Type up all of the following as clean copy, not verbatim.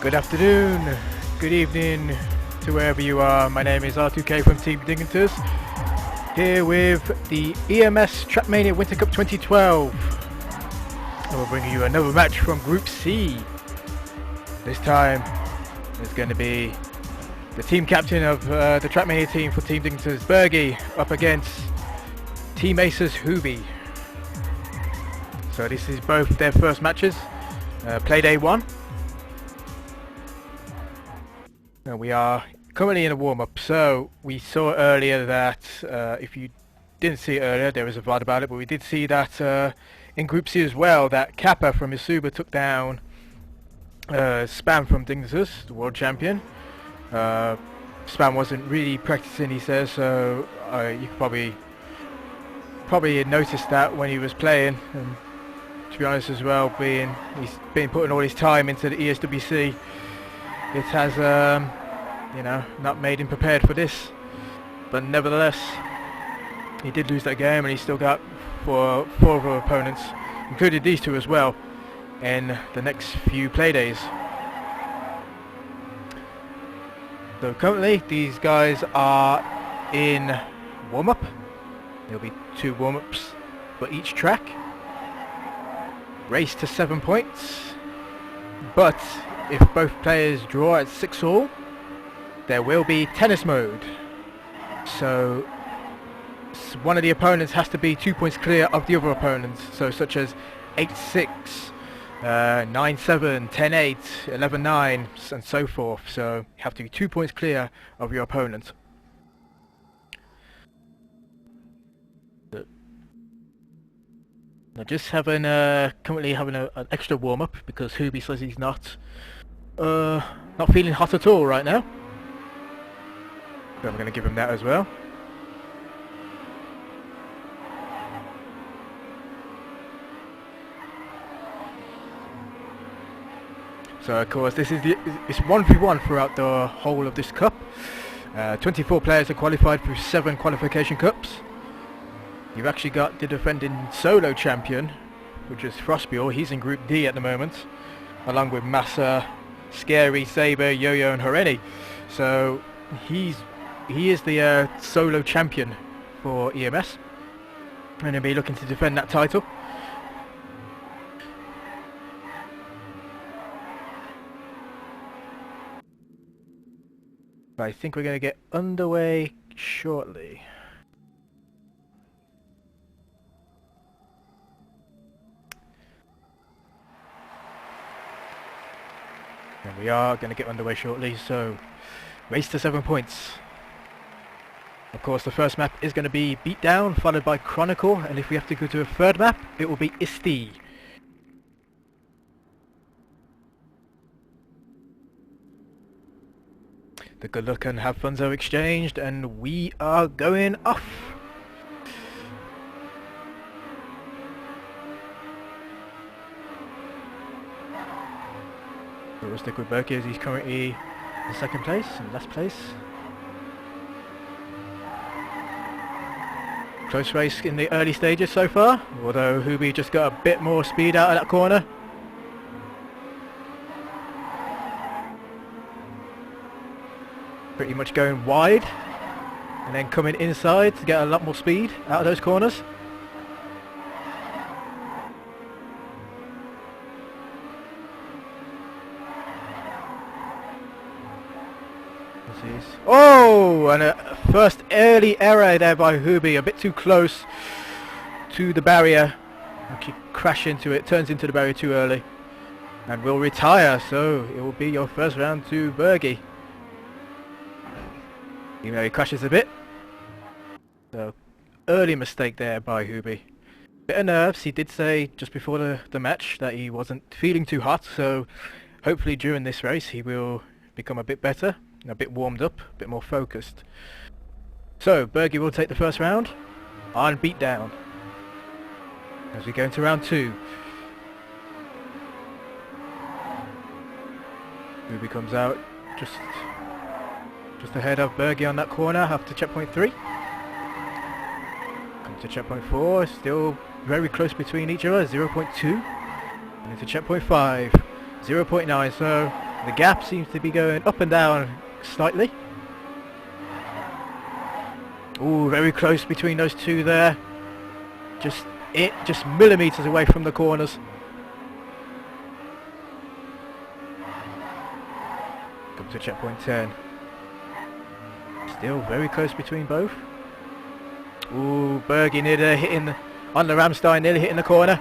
Good afternoon, good evening to wherever you are. My name is R2K from Team Dignitas, here with the EMS Trackmania Winter Cup 2012. And we're bringing you another match from Group C. This time it's going to be the team captain of the Trackmania team for Team Dignitas.Bergie up against Team acer.Huby. So this is both their first matches, play day 1. And we are currently in a warm-up. So we saw earlier that, if you didn't see it earlier, there was a VOD about it, but we did see that in Group C as well, that Kappa from Isuba took down Spam from Dignitas, the world champion. Spam wasn't really practicing, he says, so you could probably noticed that when he was playing. And to be honest as well, he's been putting all his time into the ESWC. It has, not made him prepared for this, but nevertheless, he did lose that game, and he still got four other opponents, including these two as well, in the next few play days. So currently, these guys are in warm-up. There'll be 2 warm-ups for each track. Race to 7 points, but if both players draw at 6-all, there will be tennis mode. So one of the opponents has to be 2 points clear of the other opponents. So such as 8-6, 9-7, 10-8, 11-9, and so forth. So you have to be 2 points clear of your opponent. Now just currently having an extra warm-up because Huby says he's not feeling hot at all right now. So I'm going to give him that as well. So of course it's 1v1 throughout the whole of this cup. 24 players are qualified through 7 qualification cups. You've actually got the defending solo champion, which is Frostbjorn. He's in Group D at the moment, along with Massa, Scary, Saber, Yo-Yo and Horeni. So he is the solo champion for EMS, and he'll be looking to defend that title. I think we're going to get underway shortly. And we are going to get underway shortly, so race to 7 points. Of course, the first map is going to be Beatdown, followed by Chronicle, and if we have to go to a third map, it will be Isti. The good luck and have funds are exchanged, and we are going off. So we'll stick with Bergie as he's currently in second place, in last place. Close race in the early stages so far, although Huby just got a bit more speed out of that corner. Pretty much going wide and then coming inside to get a lot more speed out of those corners. Oh, and a first early error there by Huby, a bit too close to the barrier. Actually crash into it, turns into the barrier too early, and will retire. So it will be your first round to Bergie, even though he crashes a bit. So early mistake there by Huby. Bit of nerves. He did say just before the match that he wasn't feeling too hot, so hopefully during this race he will become a bit better, a bit warmed up, a bit more focused. So Bergie will take the first round on Beatdown as we go into round 2. Huby comes out just ahead of Bergie on that corner after checkpoint 3. Come to checkpoint 4, still very close between each other, 0.2. And into checkpoint 5, 0.9, so The gap seems to be going up and down slightly. Ooh, very close between those two there. Just millimeters away from the corners. Come to checkpoint 10. Still very close between both. Ooh, Bergie nearly hitting on the Ramstein, nearly hitting the corner.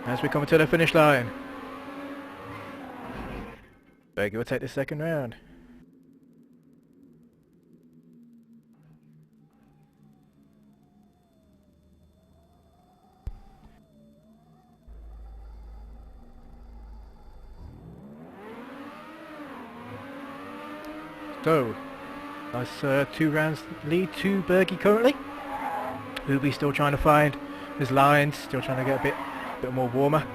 As we come to the finish line. Bergie will take the second round. So, nice 2 rounds lead to Bergie currently. Huby still trying to find his lines, still trying to get a bit more warmer.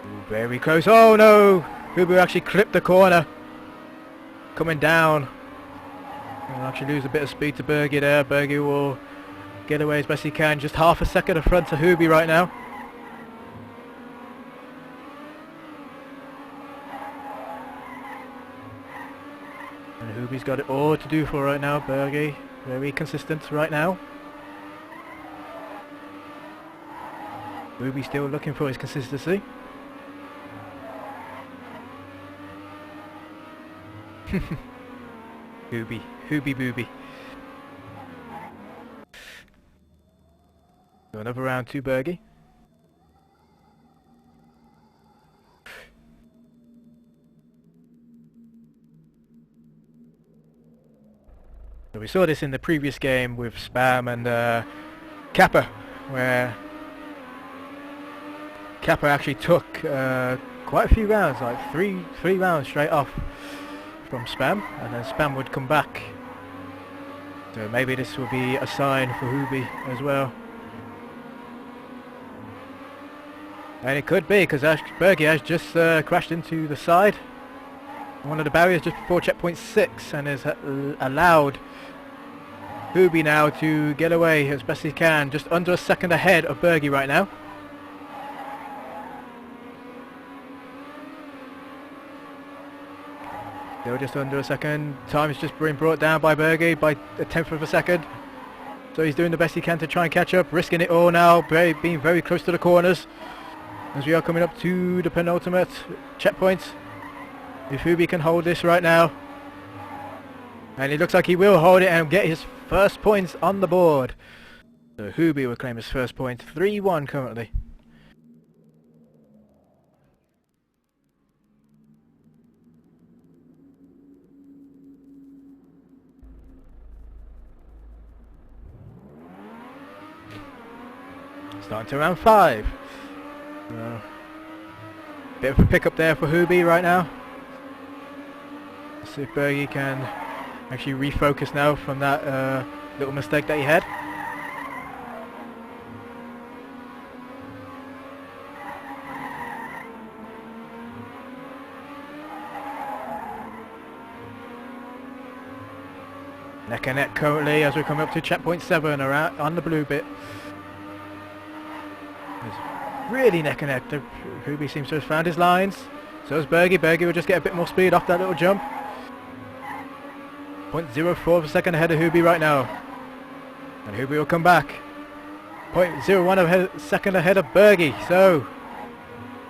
Ooh, very close. Oh no! Huby actually clipped the corner. Coming down. He'll actually lose a bit of speed to Bergie there. Bergie will get away as best he can, just half a second in front of Huby right now. And Huby's got it all to do for right now. Bergie, very consistent right now. Huby still looking for his consistency. Huby booby. So another round to Bergie. So we saw this in the previous game with Spam and Kappa, where Kappa actually took quite a few rounds, like three rounds straight off from Spam, and then Spam would come back. So maybe this will be a sign for Huby as well. And it could be, because Bergie has just crashed into the side, one of the barriers just before checkpoint 6, and has allowed Huby now to get away as best he can, just under a second ahead of Bergie right now. Still just under a second. Time is just being brought down by Bergie by a tenth of a second. So he's doing the best he can to try and catch up, risking it all now, being very close to the corners. As we are coming up to the penultimate checkpoint. If Huby can hold this right now. And it looks like he will hold it and get his first points on the board. So Huby will claim his first point, 3-1 currently. Starting to round 5. Bit of a pick up there for Huby right now. Let's see if Bergie can actually refocus now from that little mistake that he had. Neck and neck currently as we come up to checkpoint 7 around on the blue bit. Really neck and neck. Huby seems to have found his lines. So is Bergie. Bergie will just get a bit more speed off that little jump. 0.04 of a second ahead of Huby right now. And Huby will come back. 0.01 of a second ahead of Bergie. So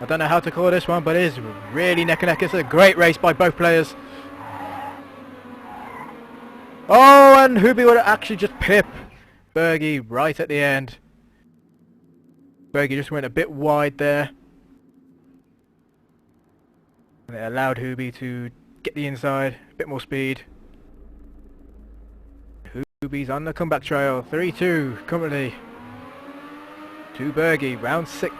I don't know how to call this one, but it is really neck and neck. It's a great race by both players. Oh, and Huby will actually just pip Bergie right at the end. Bergie just went a bit wide there. And it allowed Huby to get the inside, a bit more speed. Huby's on the comeback trail, 3-2 currently to Bergie, round 6.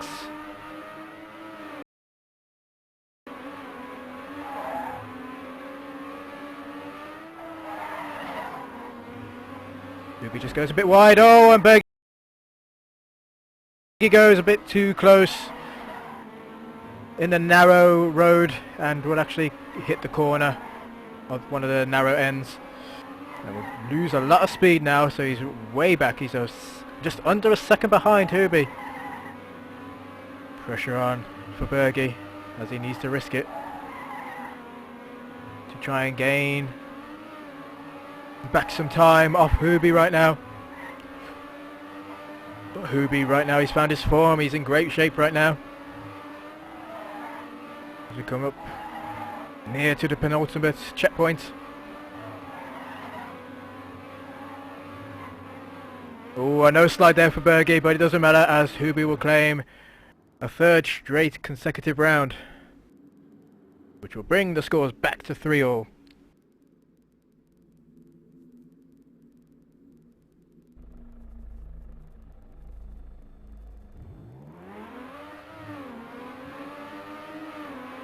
Huby just goes a bit wide, oh, and Bergie goes a bit too close. in the narrow road and will actually hit the corner of one of the narrow ends. And will lose a lot of speed now, so he's way back. He's just under a second behind Huby. Pressure on for Bergie as he needs to risk it to try and gain back some time off Huby right now. But Huby right now, he's found his form. He's in great shape right now. As we come up near to the penultimate checkpoint. Oh, a no slide there for Bergie, but it doesn't matter as Huby will claim a third straight consecutive round, which will bring the scores back to 3-all.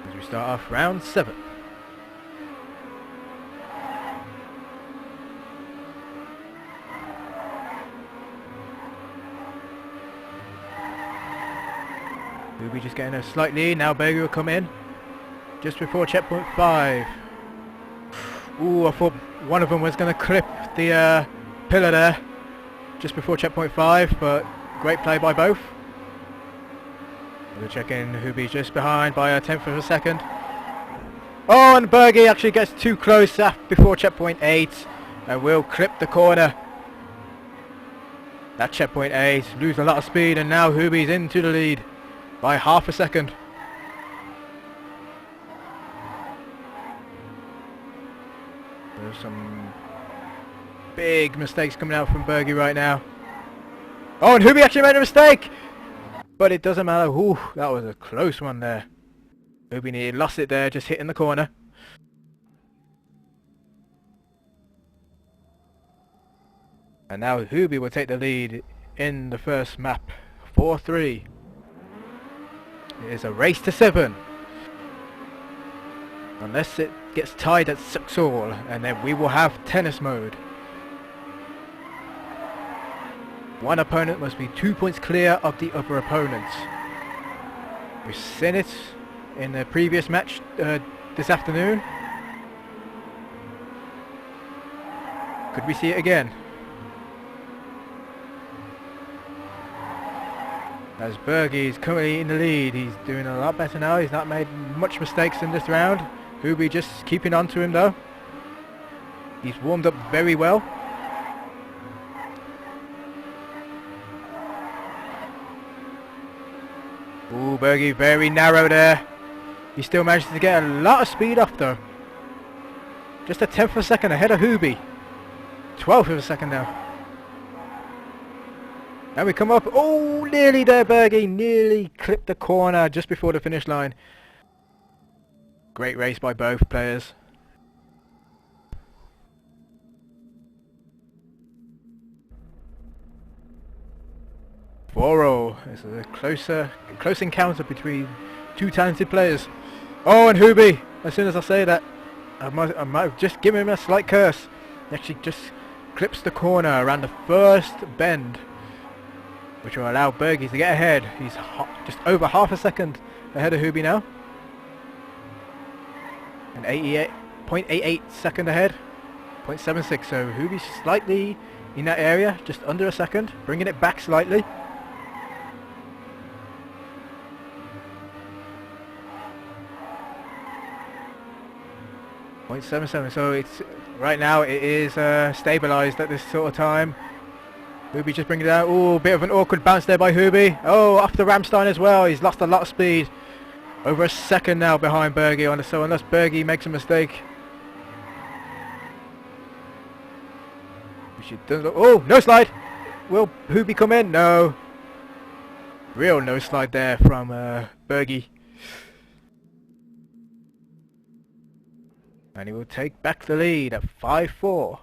As we start off round 7. Huby just getting a slight lead. Now Bergie will come in just before checkpoint 5. Ooh, I thought one of them was going to clip the pillar there just before checkpoint 5, but great play by both. We'll check in. Huby's just behind by a tenth of a second. Oh, and Bergie actually gets too close before checkpoint 8 and will clip the corner. At checkpoint 8, lose a lot of speed, and now Huby's into the lead by half a second. There's some big mistakes coming out from Bergie right now. Oh, and Huby actually made a mistake! But it doesn't matter. Ooh, that was a close one there. Huby nearly lost it there, just hitting the corner. And now Huby will take the lead in the first map, 4-3. It is a race to 7. Unless it gets tied at 6-all, and then we will have tennis mode. One opponent must be 2 points clear of the other opponent. We've seen it in the previous match this afternoon. Could we see it again? As Bergie is currently in the lead, he's doing a lot better now. He's not made much mistakes in this round. Huby just keeping on to him though. He's warmed up very well. Ooh, Bergie very narrow there. He still manages to get a lot of speed off though. Just a tenth of a second ahead of Huby. 12th of a second now. And we come up, oh, nearly there Bergie, nearly clipped the corner just before the finish line. Great race by both players. This is a close encounter between two talented players. Oh, and Huby, as soon as I say that, I might have just given him a slight curse. He actually just clips the corner around the first bend, which will allow Bergie to get ahead. He's just over half a second ahead of Huby now. And 0.88 second ahead. 0.76, so Huby's slightly in that area, just under a second, bringing it back slightly. .77, so it's right now it is stabilised at this sort of time. Huby just bringing it down. Oh, bit of an awkward bounce there by Huby. Oh, off the Ramstein as well. He's lost a lot of speed. Over a second now behind Bergie on it, so unless Bergie makes a mistake. Oh, no slide. Will Huby come in? No. Real no slide there from Bergie. And he will take back the lead at 5-4.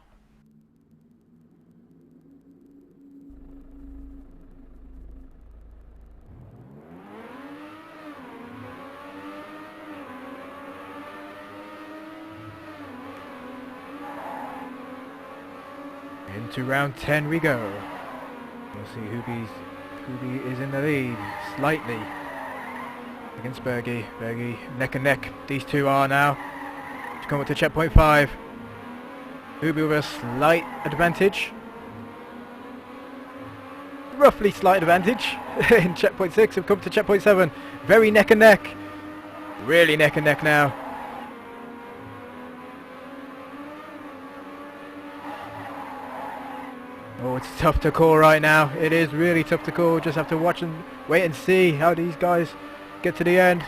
Into round 10 we go. We'll see Huby is in the lead slightly against Bergie. Bergie neck and neck. These two are now. To come up to checkpoint 5. Huby with a slight advantage. Roughly slight advantage in checkpoint 6. Have come to checkpoint 7. Very neck and neck. Really neck and neck now. Oh, it's tough to call right now. It is really tough to call. Just have to watch and wait and see how these guys get to the end.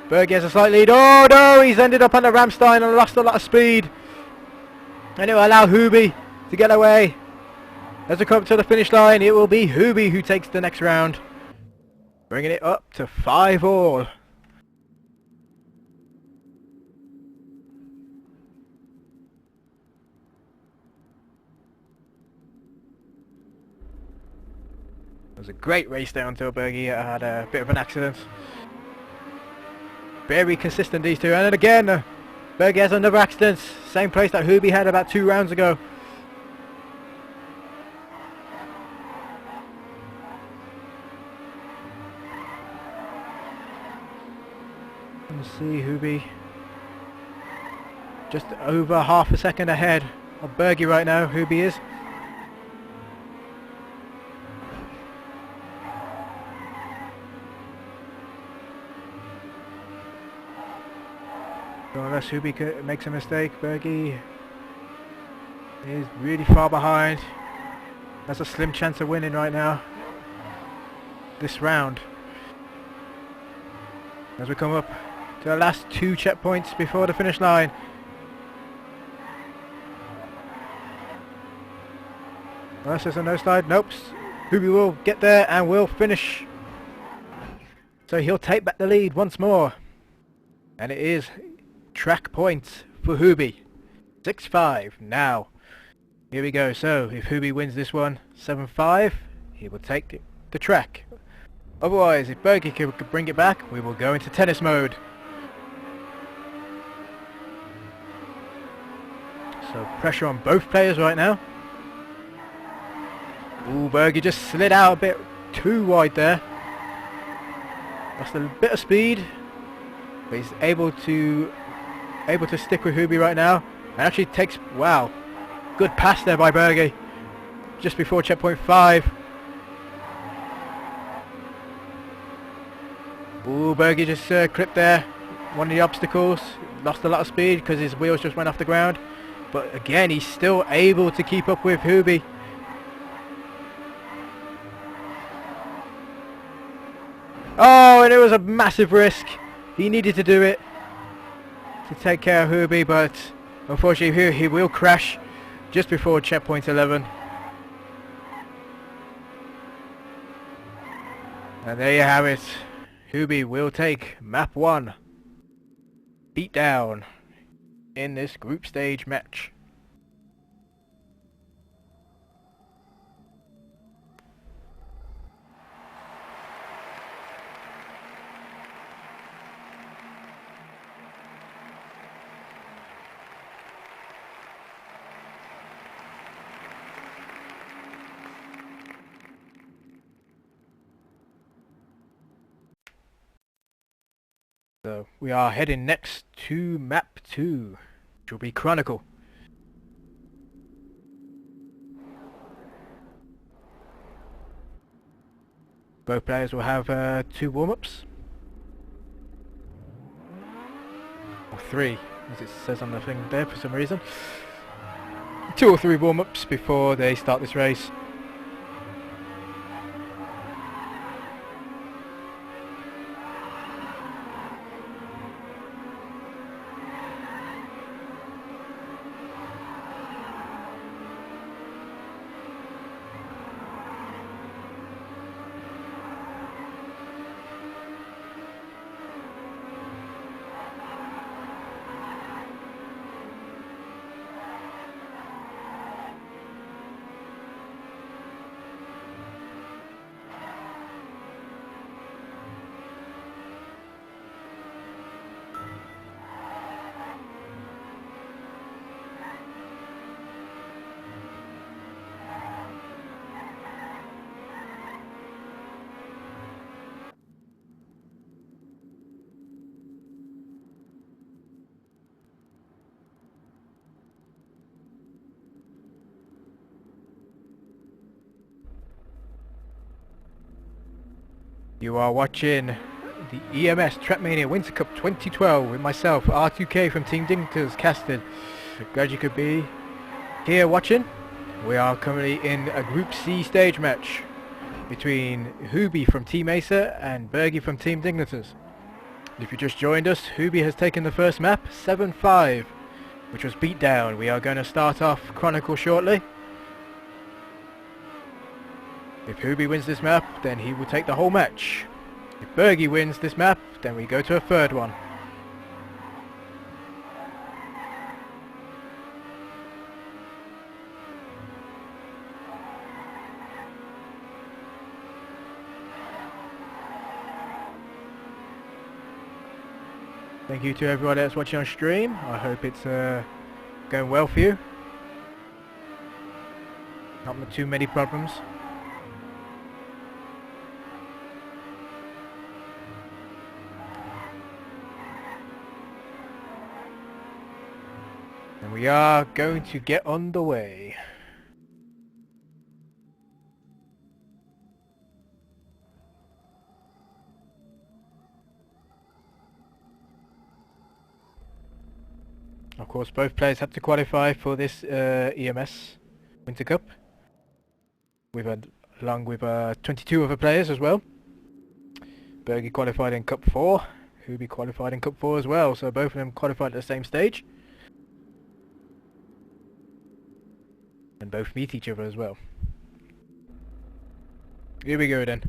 Bergie has a slight lead. Oh no, he's ended up on the Ramstein and lost a lot of speed. And it will allow Huby to get away. As we come to the finish line, it will be Huby who takes the next round. Bringing it up to 5-all. It was a great race there until Bergie had a bit of an accident. Very consistent these two, and then again Bergie has another accident, same place that Huby had about 2 rounds ago. Let's see, Huby just over half a second ahead of Bergie right now. Huby is. So unless Huby makes a mistake, Bergie is really far behind. That's a slim chance of winning right now, this round. As we come up to the last 2 checkpoints before the finish line. Unless there's a no slide, nope. Huby will get there and will finish. So he'll take back the lead once more. And it is track points for Huby. 6-5 now. Here we go. So if Huby wins this one 7-5, he will take the track. Otherwise, if Bergie can bring it back, we will go into tennis mode. So pressure on both players right now. Ooh, Bergie just slid out a bit too wide there. Lost a bit of speed, but he's able to stick with Huby right now. And actually takes, wow, good pass there by Bergie just before checkpoint 5. Ooh, Bergie just clipped there one of the obstacles. Lost a lot of speed because his wheels just went off the ground. But again, he's still able to keep up with Huby. Oh, and it was a massive risk. He needed to do it to take care of Huby, but unfortunately he will crash just before checkpoint 11. And there you have it. Huby will take map 1. Beat down in this group stage match. So we are heading next to map 2, which will be Chronicle. Both players will have 2 warm-ups. Or 3, as it says on the thing there for some reason. 2 or 3 warm-ups before they start this race. You are watching the EMS Trackmania Winter Cup 2012 with myself, R2K from Team Dignitas, casted. Glad you could be here watching. We are currently in a Group C stage match between Huby from Team Acer and Bergie from Team Dignitas. If you just joined us, Huby has taken the first map, 7-5, which was beat down. We are going to start off Chronicle shortly. If Huby wins this map, then he will take the whole match. If Bergie wins this map, then we go to a third one. Thank you to everyone that's watching on stream. I hope it's going well for you. Not too many problems. And we are going to get on the way. Of course, both players have to qualify for this EMS Winter Cup. We've had, along with 22 other players as well. Bergie qualified in Cup 4. Huby qualified in Cup 4 as well, so both of them qualified at the same stage. And both meet each other as well. Here we go then.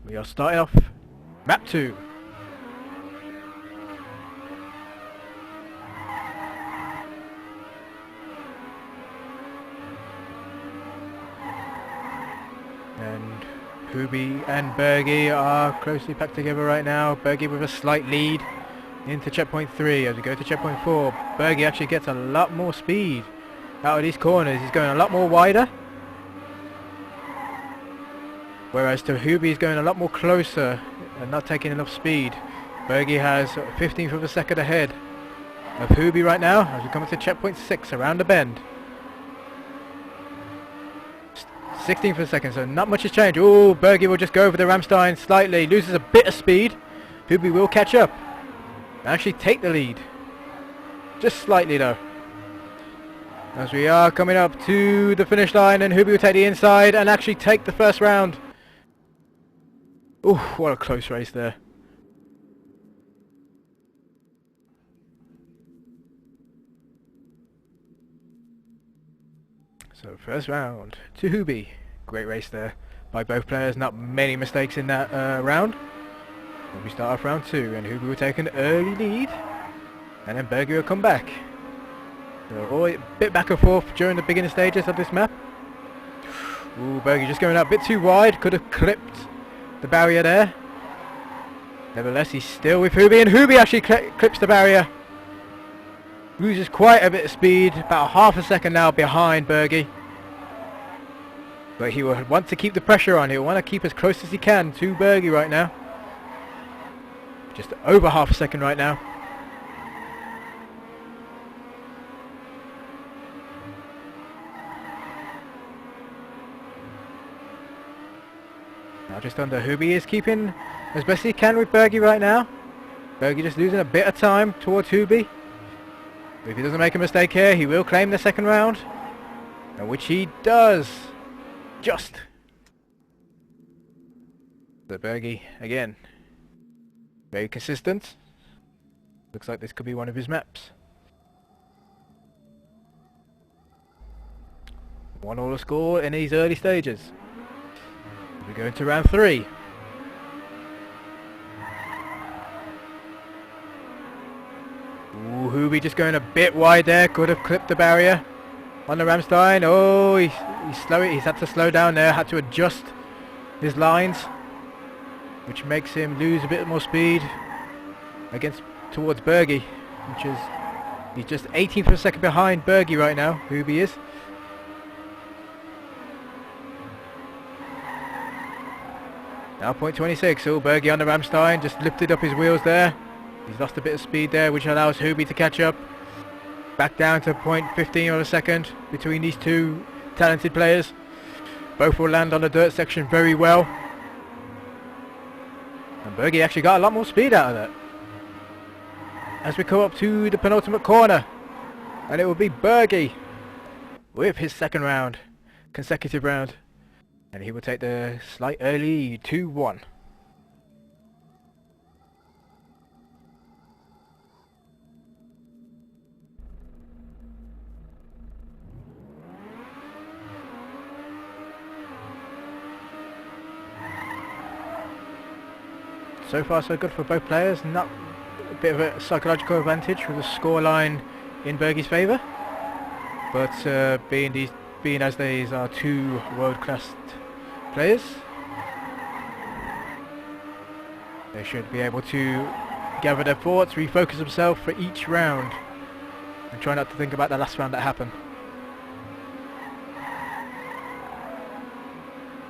We are starting off Map 2. And Huby and Bergie are closely packed together right now. Bergie with a slight lead into checkpoint 3. As we go to checkpoint 4, Bergie actually gets a lot more speed out of these corners. He's going a lot more wider. Whereas to Huby is going a lot more closer and not taking enough speed. Bergie has 15th of a second ahead of Huby right now as we come to checkpoint 6 around the bend. 16th of a second, so not much has changed. Oh, Bergie will just go over the Ramstein slightly, loses a bit of speed. Huby will catch up and actually take the lead. Just slightly though. As we are coming up to the finish line, and Huby will take the inside and actually take the first round. Oh, what a close race there. So first round to Huby. Great race there by both players. Not many mistakes in that round. And we start off round 2, and Huby will take an early lead, and then Bergie will come back. So all a bit back and forth during the beginning stages of this map. Ooh, Bergie just going out a bit too wide. Could have clipped the barrier there. Nevertheless, he's still with Huby, and Huby actually clips the barrier. Loses quite a bit of speed, about half a second now behind Bergie. But he will want to keep the pressure on. He'll want to keep as close as he can to Bergie right now. Just over half a second right now. Now just under. Huby is keeping as best he can with Bergie right now. Bergie just losing a bit of time towards Huby. If he doesn't make a mistake here, he will claim the second round, and which he does. Just. The Bergie again, very consistent. Looks like this could be one of his maps. 1-1 score in these early stages. We go into round 3. Ooh, Huby just going a bit wide there. Could have clipped the barrier on the Ramstein. Oh, he's had to slow down there. Had to adjust his lines, which makes him lose a bit more speed towards Bergie, which is he's just 18th of a second behind Bergie right now. Huby is. Now point 26. Oh, Bergie on the Ramstein just lifted up his wheels there. He's lost a bit of speed there, which allows Huby to catch up. Back down to point 15 of a second between these two talented players. Both will land on the dirt section very well. And Bergie actually got a lot more speed out of that. As we come up to the penultimate corner. And it will be Bergie with his second round, consecutive round. And he will take the slight early 2-1. So far so good for both players. Not a bit of a psychological advantage with the scoreline in Bergie's favour. But being as these are two world-class players, they should be able to gather their thoughts, refocus themselves for each round, and try not to think about the last round that happened.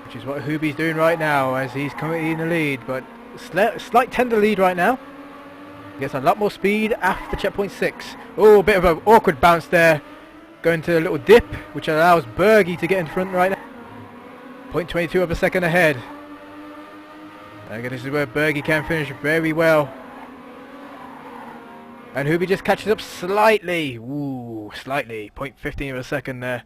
Which is what Huby's doing right now, as he's coming in the lead, but slight tender lead right now. He gets a lot more speed after checkpoint 6. Oh, a bit of an awkward bounce there. Going to a little dip, which allows Bergie to get in front right now. 0.22 of a second ahead. Again, this is where Bergie can finish very well. And Huby just catches up slightly. Ooh, slightly. 0.15 of a second there.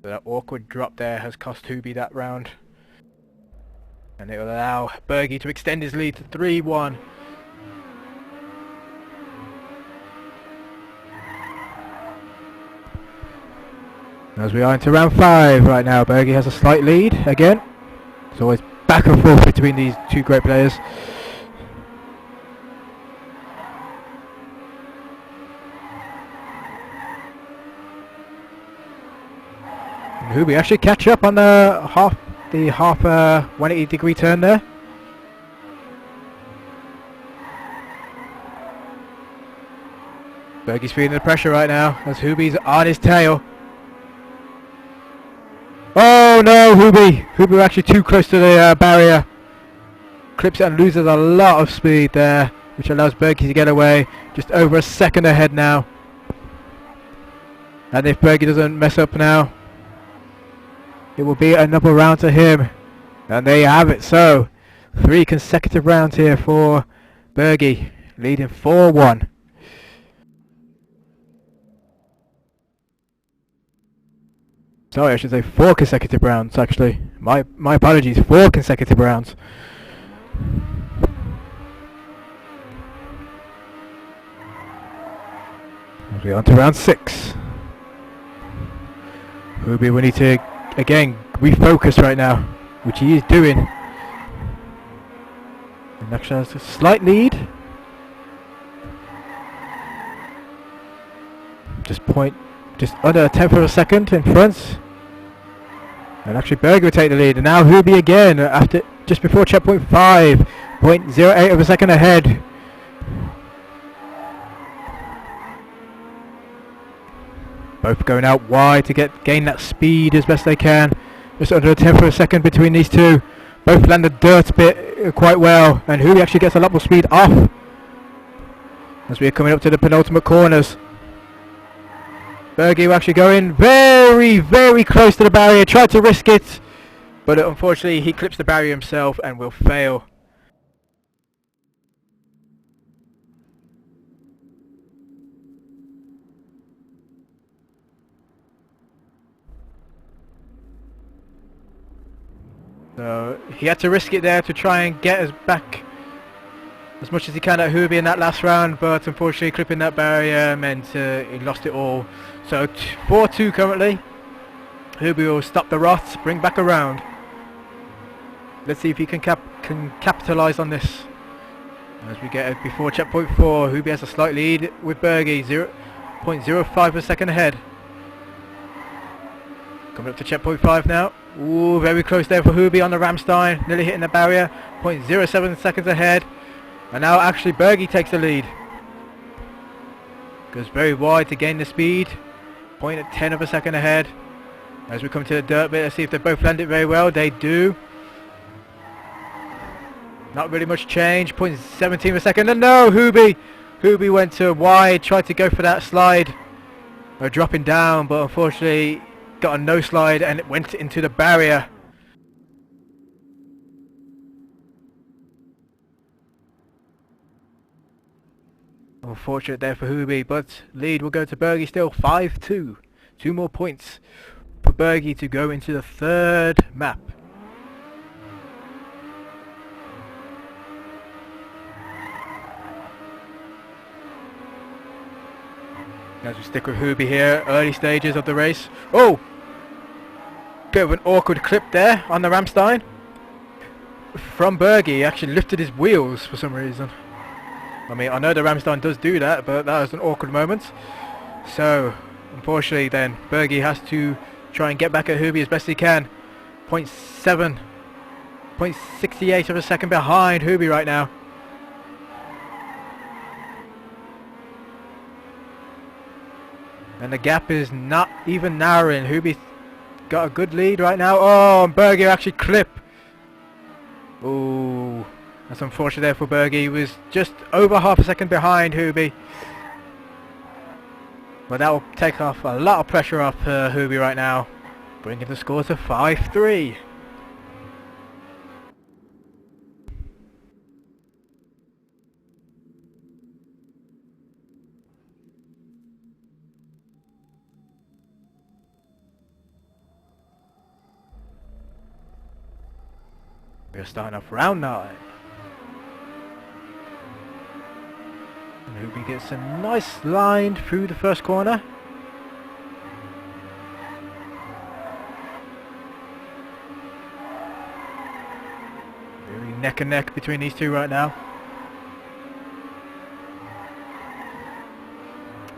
So that awkward drop there has cost Huby that round. And it will allow Bergie to extend his lead to 3-1. As we are into round 5 right now, Bergie has a slight lead again. It's always back and forth between these two great players. And Huby actually catch up on the half 180 degree turn there. Bergie's feeling the pressure right now as Huby's on his tail. Oh no, Huby! Huby actually too close to the barrier. Clips it and loses a lot of speed there, which allows Bergie to get away. Just over a second ahead now. And if Bergie doesn't mess up now, it will be another round to him. And there you have it. So, 3 consecutive rounds here for Bergie, leading 4-1. Sorry, I should say 4 consecutive rounds, actually. My apologies, 4 consecutive rounds. We're on to round 6. Huby will need to, again, refocus right now, which he is doing. And actually has a slight lead. Just under a tenth of a second in front. And actually Bergie will take the lead, and now Huby again after just before checkpoint 5, 0.08 of a second ahead. Both going out wide to gain that speed as best they can. Just under a tenth of a second between these two. Both land the dirt bit quite well, and Huby actually gets a lot more speed off as we are coming up to the penultimate corners. Bergie will actually go in very, very close to the barrier, tried to risk it, but unfortunately he clips the barrier himself and will fail. So he had to risk it there to try and get us back as much as he can at Huby in that last round, but unfortunately clipping that barrier meant he lost it all. So 4-2 currently. Huby will stop the rot, bring back around. Let's see if he can capitalise on this. As we get before checkpoint 4, Huby has a slight lead with Bergie, 0.05 a second ahead. Coming up to checkpoint 5 now. Ooh, very close there for Huby on the Ramstein, nearly hitting the barrier. 0.07 seconds ahead. And now actually Bergie takes the lead. Goes very wide to gain the speed. 0.10 of a second ahead. As we come to the dirt bit, let's see if they both land it very well. They do. Not really much change. 0.17 of a second. And no, Huby went to wide, tried to go for that slide. Dropping down, but unfortunately got a no slide and it went into the barrier. Unfortunate there for Huby, but lead will go to Bergie still, 5-2. 2 more points for Bergie to go into the third map. As we stick with Huby here, early stages of the race. Oh! Bit of an awkward clip there on the Ramstein. From Bergie, he actually lifted his wheels for some reason. I mean, I know the Ramstein does do that, but that was an awkward moment. So, unfortunately then, Bergie has to try and get back at Huby as best he can. 0.7, 0.68 of a second behind Huby right now. And the gap is not even narrowing. Huby's got a good lead right now. Oh, and Bergie actually clip. Ooh, that's unfortunate there for Bergie. He was just over half a second behind Huby. But that will take off a lot of pressure off Huby right now, bringing the score to 5-3. We're starting off round 9. And Huby gets a nice line through the first corner. Very neck and neck between these two right now.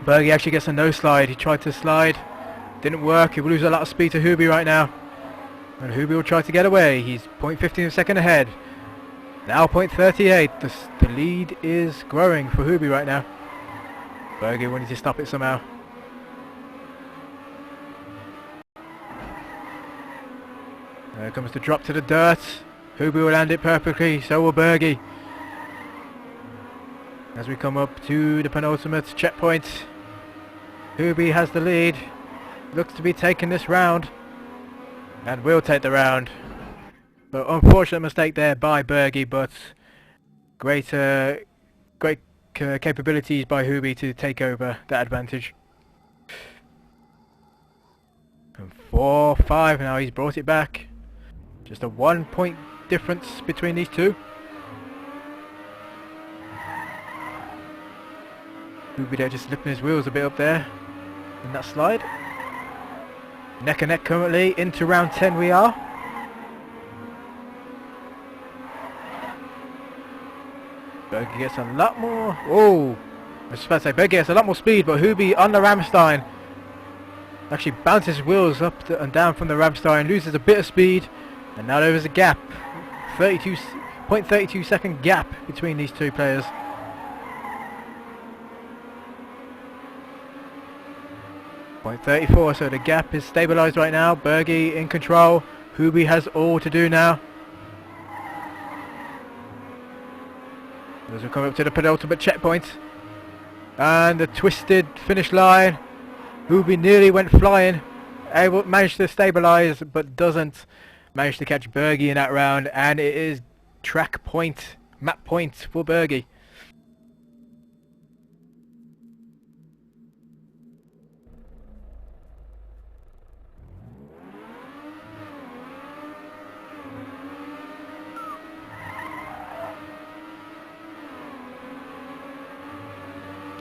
Bergie actually gets a no slide. He tried to slide, didn't work. He will lose a lot of speed to Huby right now. And Huby will try to get away. He's 0.15 of a second ahead. Now 0.38. The lead is growing for Huby right now. Bergie will need to stop it somehow. There comes the drop to the dirt. Huby will land it perfectly. So will Bergie. As we come up to the penultimate checkpoint, Huby has the lead. Looks to be taking this round. And will take the round. But unfortunate mistake there by Bergie, but great capabilities by Huby to take over that advantage. And 4-5 now, he's brought it back. Just a 1 point difference between these two. Huby there just lifting his wheels a bit up there in that slide. Neck and neck currently, into round 10 we are. Bergie gets a lot more... Oh! I was about to say, Bergie gets a lot more speed, but Huby on the Ramstein actually bounces his wheels up and down from the Ramstein, loses a bit of speed, and now there is a gap. 0.32 second gap between these two players. .34, so the gap is stabilised right now. Bergie in control. Huby has all to do now. As we come up to the penultimate checkpoint. And the twisted finish line. Huby nearly went flying. Managed to stabilise, but doesn't manage to catch Bergie in that round. And it is track point, map point for Bergie.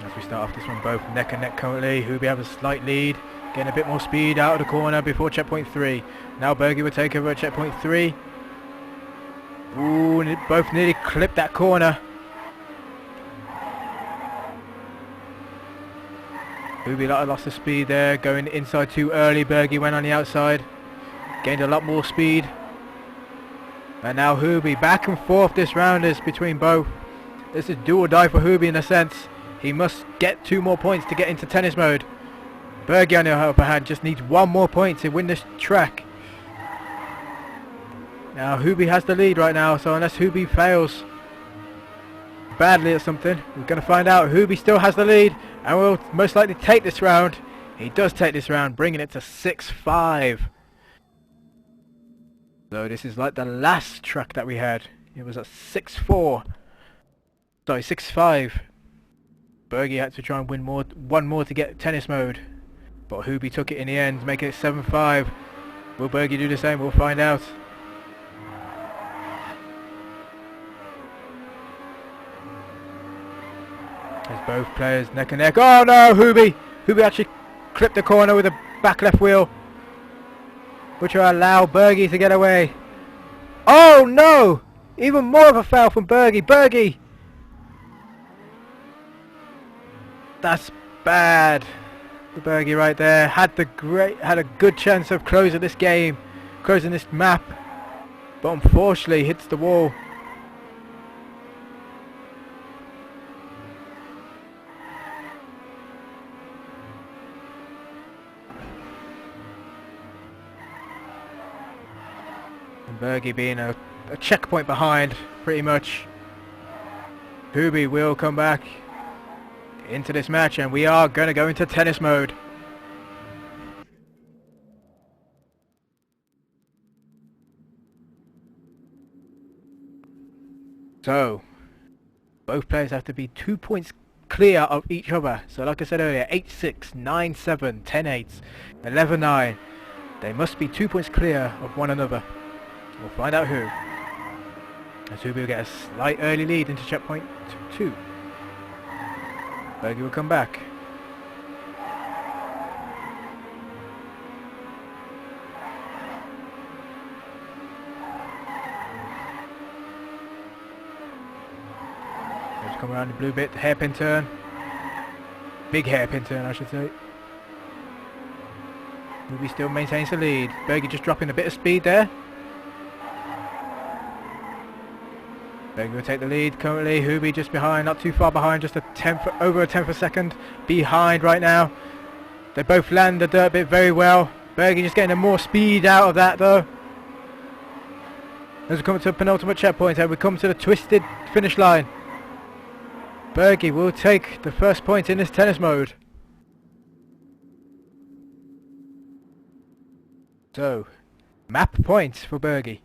As we start off this one both neck and neck currently. Huby have a slight lead, getting a bit more speed out of the corner before checkpoint 3. Now Bergie will take over at checkpoint 3. Ooh, and both nearly clipped that corner. Huby lost the speed there, going inside too early. Bergie went on the outside, gained a lot more speed. And now Huby, back and forth this round is between both. This is do or die for Huby in a sense. He must get 2 more points to get into tennis mode. Bergie on the other hand just needs 1 more point to win this track. Now Huby has the lead right now, so unless Huby fails badly at something, we're going to find out. Huby still has the lead and will most likely take this round. He does take this round, bringing it to 6-5. So this is like the last track that we had. It was at 6-4. Sorry, 6-5. Bergie had to try and win one more to get tennis mode. But Huby took it in the end, making it 7-5. Will Bergie do the same? We'll find out. There's both players neck and neck. Oh no, Huby! Huby actually clipped the corner with a back left wheel, which will allow Bergie to get away. Oh no! Even more of a foul from Bergie. Bergie! That's bad. The Bergie right there had a good chance of closing this game, closing this map, but unfortunately hits the wall. And Bergie being a checkpoint behind, pretty much. Huby will come back into this match, and we are going to go into tennis mode. So, both players have to be 2 points clear of each other. So like I said earlier, 8-6, 9-7, 10-8, 11-9. They must be 2 points clear of one another. We'll find out who. As Huby will get a slight early lead into checkpoint 2. Bergie will come back. Let's come around the blue bit, hairpin turn. Big hairpin turn, I should say. Huby still maintains the lead. Bergie just dropping a bit of speed there. Bergie will take the lead currently. Huby just behind, not too far behind, just over a tenth of a second behind right now. They both land the dirt bit very well. Bergie just getting more speed out of that though. As we come to the penultimate checkpoint, and we come to the twisted finish line. Bergie will take the first point in this tennis mode. So, map points for Bergie.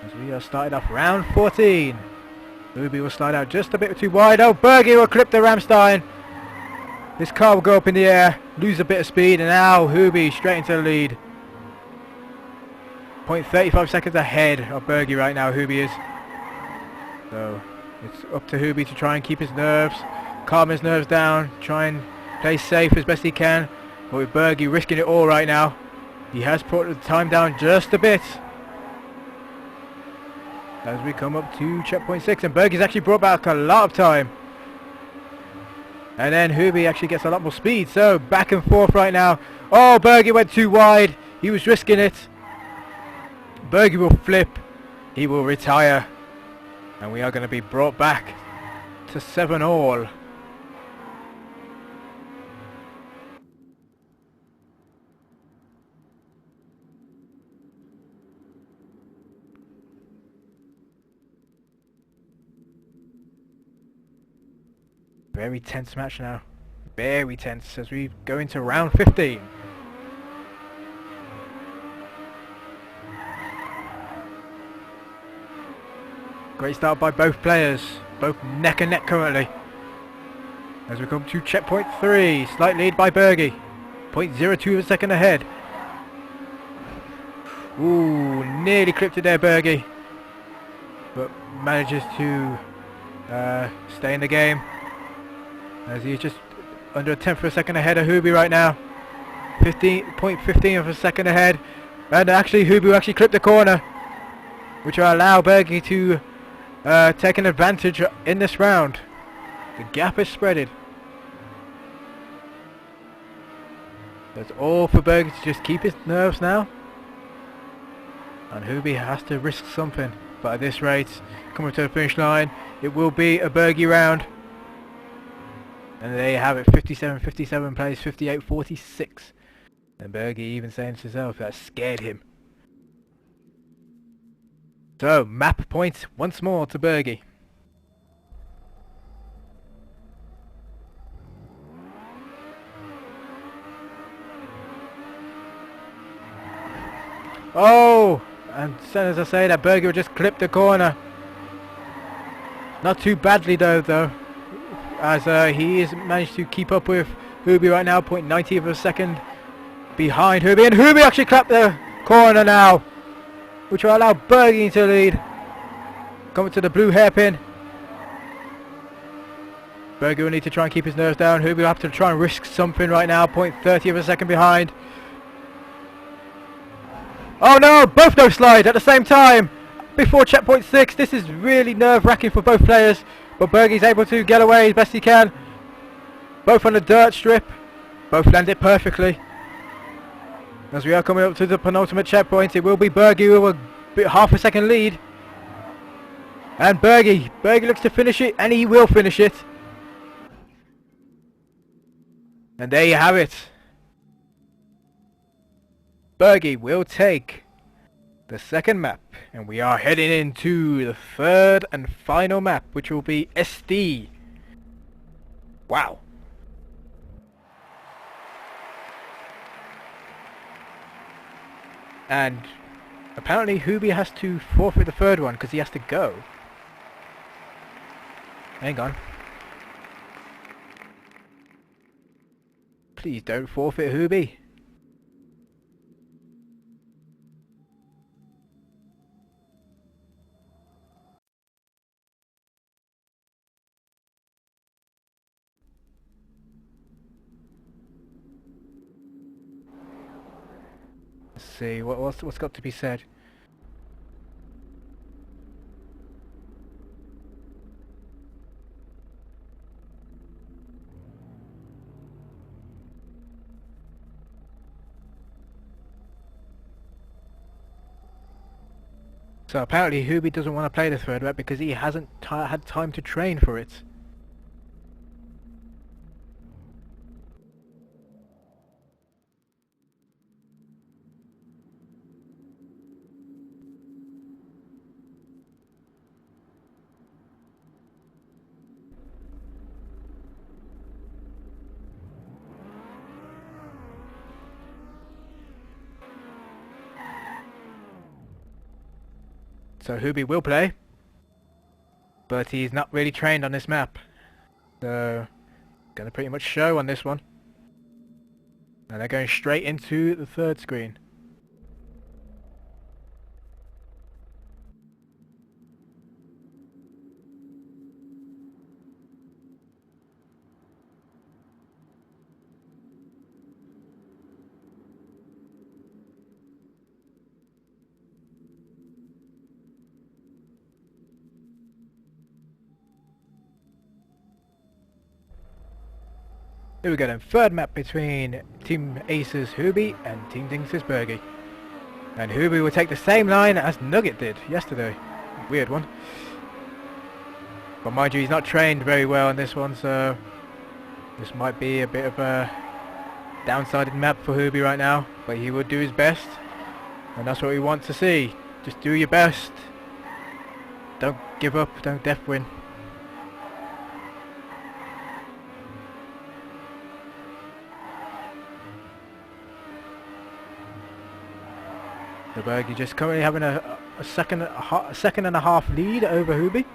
As we are starting off round 14. Huby will slide out just a bit too wide. Oh, Bergie will clip the Ramstein. This car will go up in the air, lose a bit of speed, and now Huby straight into the lead. 0.35 seconds ahead of Bergie right now, Huby is. So, it's up to Huby to try and keep his nerves, calm his nerves down, try and play safe as best he can. But with Bergie risking it all right now, he has brought the time down just a bit. As we come up to checkpoint 6, and Bergie's actually brought back a lot of time. And then Huby actually gets a lot more speed, so back and forth right now. Oh, Bergie went too wide, he was risking it. Bergie will flip, he will retire, and we are going to be brought back to 7-all. Very tense match now. Very tense as we go into round 15. Great start by both players. Both neck and neck currently. As we come to checkpoint 3. Slight lead by Bergie. 0.02 of a second ahead. Ooh, nearly clipped it there, Bergie. But manages to stay in the game. As he's just under a tenth of a second ahead of Huby right now. 0.15 of a second ahead. And actually Huby will actually clip the corner, which will allow Bergie to take an advantage in this round. The gap is spreaded. That's all for Bergie to just keep his nerves now. And Huby has to risk something. But at this rate, coming to the finish line, it will be a Bergie round. And there you have it, 57-57 plays 58-46. And Bergie even saying to himself that scared him. So, map point once more to Bergie. Oh! And as soon as I say that, Bergie will just clip the corner. Not too badly though, as he has managed to keep up with Huby right now, 0.90 of a second behind Huby, and Huby actually clapped the corner now, which will allow Bergie to lead. Coming to the blue hairpin. Bergie will need to try and keep his nerves down. Huby will have to try and risk something right now, 0.30 of a second behind. Oh no, both no slide at the same time before checkpoint 6. This is really nerve-wracking for both players, but Bergie's able to get away as best he can. Both on the dirt strip, both land it perfectly. As we are coming up to the penultimate checkpoint, it will be Bergie with a half a second lead. And Bergie looks to finish it, and he will finish it. And there you have it. Bergie will take the second map, and we are heading into the third and final map, which will be SD. Wow. And apparently Huby has to forfeit the third one because he has to go. Hang on. Please don't forfeit, Huby. Let's see, what's got to be said? So apparently Huby doesn't want to play the third map because he hasn't had time to train for it. So Huby will play, but he's not really trained on this map. So, gonna pretty much show on this one. And they're going straight into the third screen. Here we go then, third map between Team Acer's Huby and Team dignitas.Bergie. And Huby will take the same line as Nugget did yesterday. Weird one. But mind you, he's not trained very well on this one, so this might be a bit of a downside map for Huby right now. But he will do his best, and that's what we want to see. Just do your best. Don't give up, don't death win. The Bergie just currently having a second and a half lead over Huby.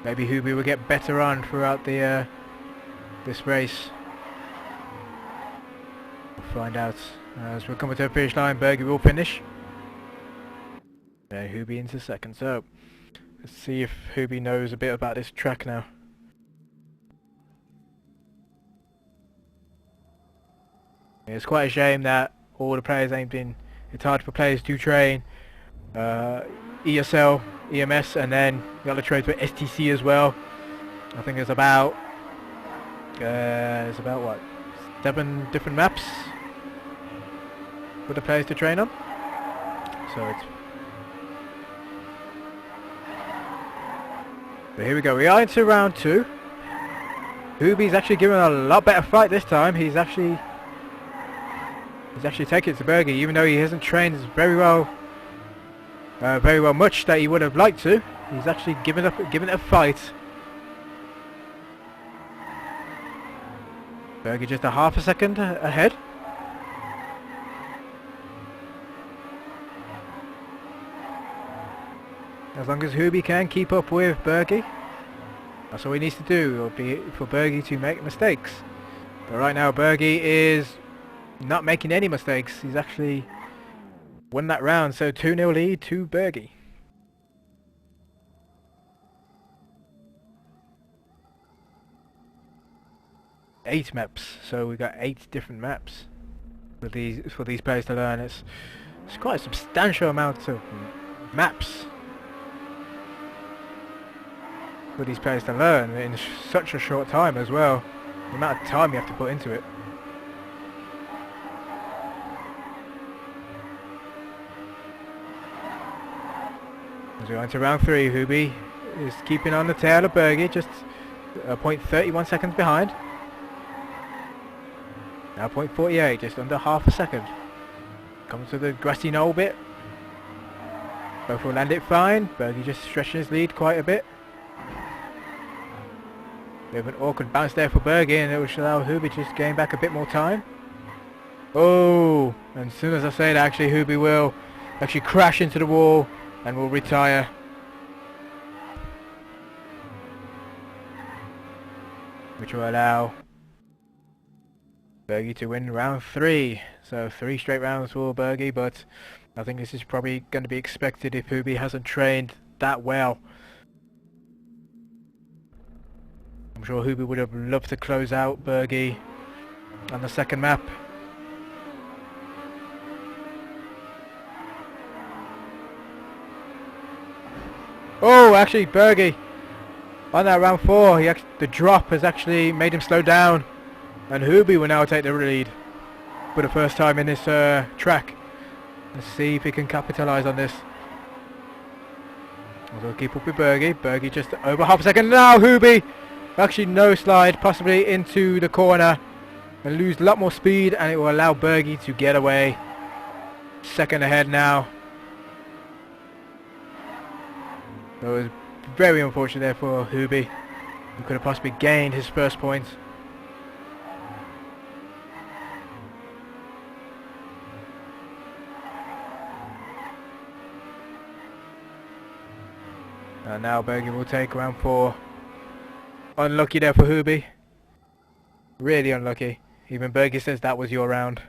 Maybe Huby will get better on throughout the this race. We'll find out as we're coming to the finish line. Bergie will finish. And Huby into second. So let's see if Huby knows a bit about this track now. It's quite a shame that all the players ain't been. It's hard for players to train ESL, EMS, and then you got to train for STC as well. I think there's about what, 7 different maps for the players to train on. So it's. But here we go. We are into round 2. Huby's actually giving a lot better fight this time. He's actually He's actually taking it to Bergie, even though he hasn't trained very well much that he would have liked to. He's actually given it a fight. Bergie just a half a second ahead. As long as Huby can keep up with Bergie, that's all he needs to do. It'll be for Bergie to make mistakes. But right now Bergie is not making any mistakes. He's actually won that round, so 2-0 lead to Bergie. Eight maps, so we've got 8 different maps for these players to learn. It's quite a substantial amount of maps for these players to learn in such a short time as well. The amount of time you have to put into it. As we go into round 3, Huby is keeping on the tail of Bergie, just 0.31 seconds behind. Now 0.48, just under half a second. Comes to the grassy knoll bit. Both will land it fine. Bergie just stretching his lead quite a bit. Bit of an awkward bounce there for Bergie, and it will allow Huby to just gain back a bit more time. Oh, and as soon as I say that, actually Huby will actually crash into the wall and will retire. Which will allow Bergie to win round 3. So 3 straight rounds for Bergie, but I think this is probably going to be expected if Huby hasn't trained that well. I'm sure Huby would have loved to close out Bergie on the second map. Oh, actually Bergie on that round 4, the drop has actually made him slow down, and Huby will now take the lead for the first time in this track. Let's see if he can capitalise on this. We'll keep up with Bergie. Bergie just over half a second. Now Huby actually no slide, possibly into the corner and lose a lot more speed, and it will allow Bergie to get away. Second ahead now. So it was very unfortunate there for Huby. He could have possibly gained his first point. And now Bergie will take round 4. Unlucky there for Huby. Really unlucky. Even Bergie says that was your round.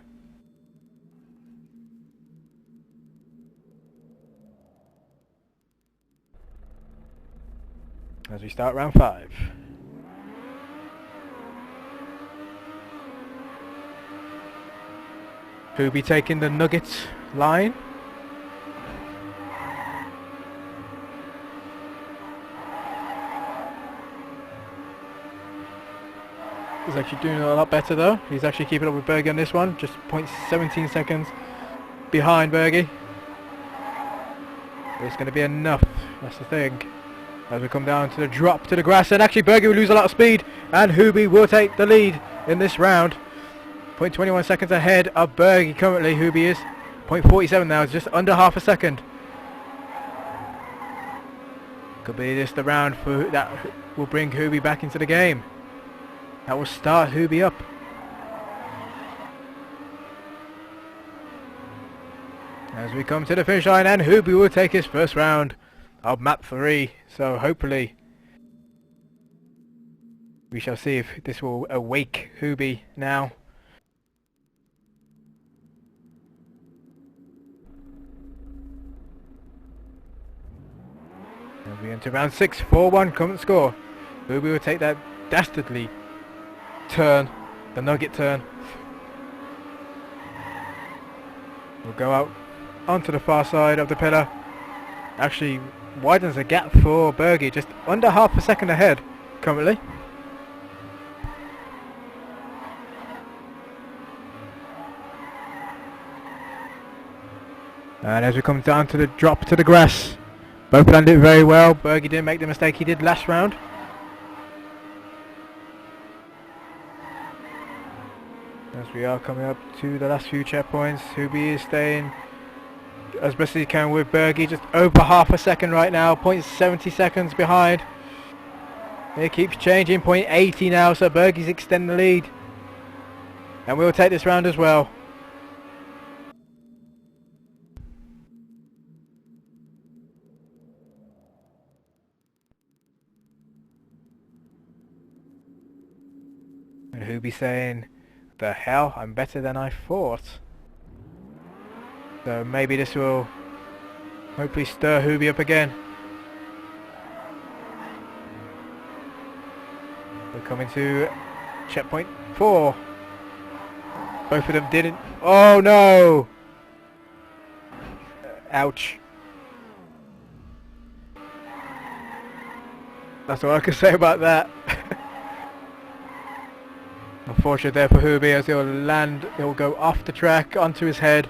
As we start round 5. Huby taking the nugget line. He's actually doing a lot better though. He's actually keeping up with Bergie on this one. Just 0.17 seconds behind Bergie. But it's going to be enough. That's the thing. As we come down to the drop to the grass, and actually Bergie will lose a lot of speed, and Huby will take the lead in this round. 0.21 seconds ahead of Bergie currently. Huby is 0.47 now. It's just under half a second. Could be this the round for that will bring Huby back into the game. That will start Huby up. As we come to the finish line, and Huby will take his first round of map 3. So hopefully we shall see if this will awake Huby now. And we enter round 6, 4-1 current score. Huby will take that dastardly turn, the nugget turn. We'll go out onto the far side of the pillar. Actually widens the gap for Bergie, just under half a second ahead currently. And as we come down to the drop to the grass, both landed very well. Bergie didn't make the mistake he did last round. As as we are coming up to the last few checkpoints. Huby is staying as best as he can with Bergie, just over half a second right now, 0.70 seconds behind. It keeps changing, 0.80 now, so Bergie's extending the lead. And we'll take this round as well. And Huby saying, the hell, I'm better than I thought. So maybe this will hopefully stir Huby up again. We're coming to checkpoint 4. Both of them didn't. Oh no! Ouch. That's all I can say about that. Unfortunate there for Huby, as he'll land, he'll go off the track onto his head.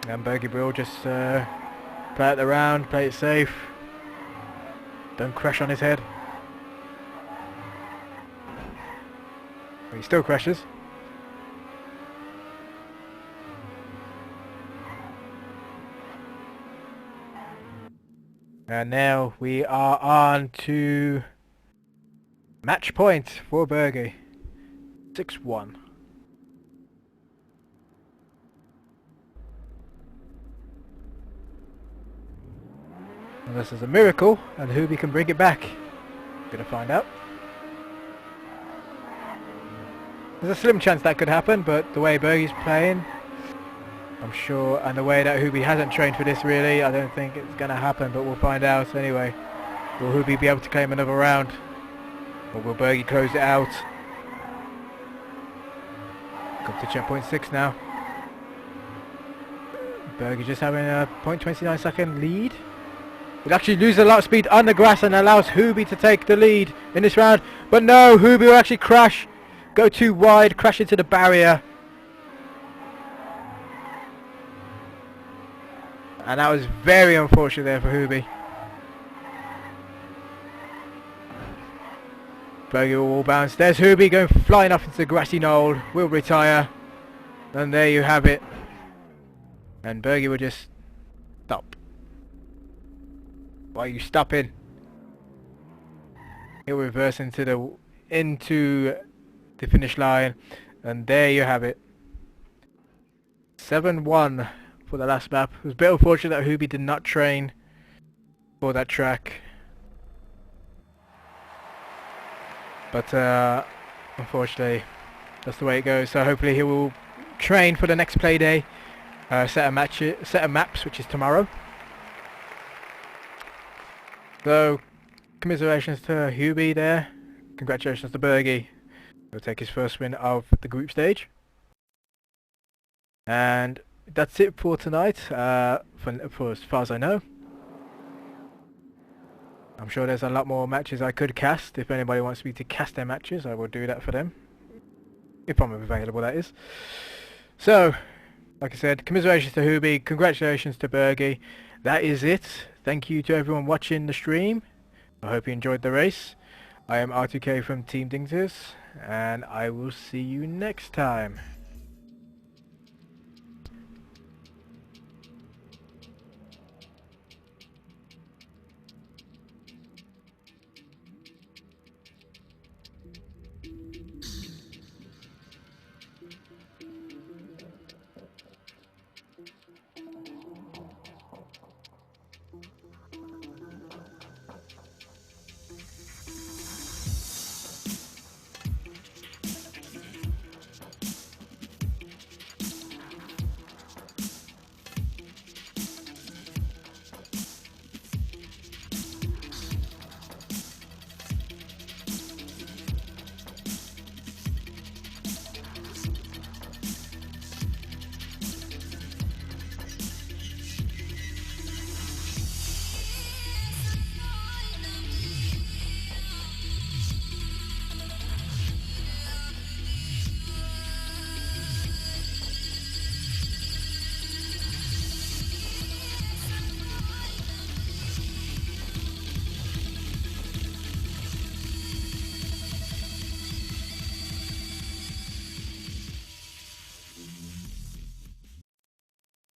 And Bergie will just play it the round, play it safe. Don't crash on his head. He still crashes. And now we are on to match point for Bergie. 6-1. Unless there's a miracle and Huby can bring it back. Gonna find out. There's a slim chance that could happen, but the way Bergie's playing, I'm sure, and the way that Huby hasn't trained for this really, I don't think it's gonna happen, but we'll find out anyway. Will Huby be able to claim another round? Or will Bergie close it out? Come to checkpoint 6 now. Bergie just having a 0.29 second lead. It actually loses a lot of speed on the grass and allows Huby to take the lead in this round. But no, Huby will actually crash, go too wide, crash into the barrier. And that was very unfortunate there for Huby. Bergie will bounce. There's Huby going flying off into the grassy knoll. Will retire. And there you have it. And Bergie will just stop. Why are you stopping? He'll reverse into the finish line, and there you have it. 7-1 for the last map. It was a bit unfortunate that Huby did not train for that track, but unfortunately that's the way it goes. So hopefully he will train for the next play day, set of maps, which is tomorrow. So, commiserations to Huby there. Congratulations to Bergie. He'll take his first win of the group stage. And that's it for tonight, for as far as I know. I'm sure there's a lot more matches I could cast. If anybody wants me to cast their matches, I will do that for them. If I'm available, that is. So, like I said, commiserations to Huby, congratulations to Bergie. That is it. Thank you to everyone watching the stream. I hope you enjoyed the race. I am R2K from Team Dignitas, and I will see you next time.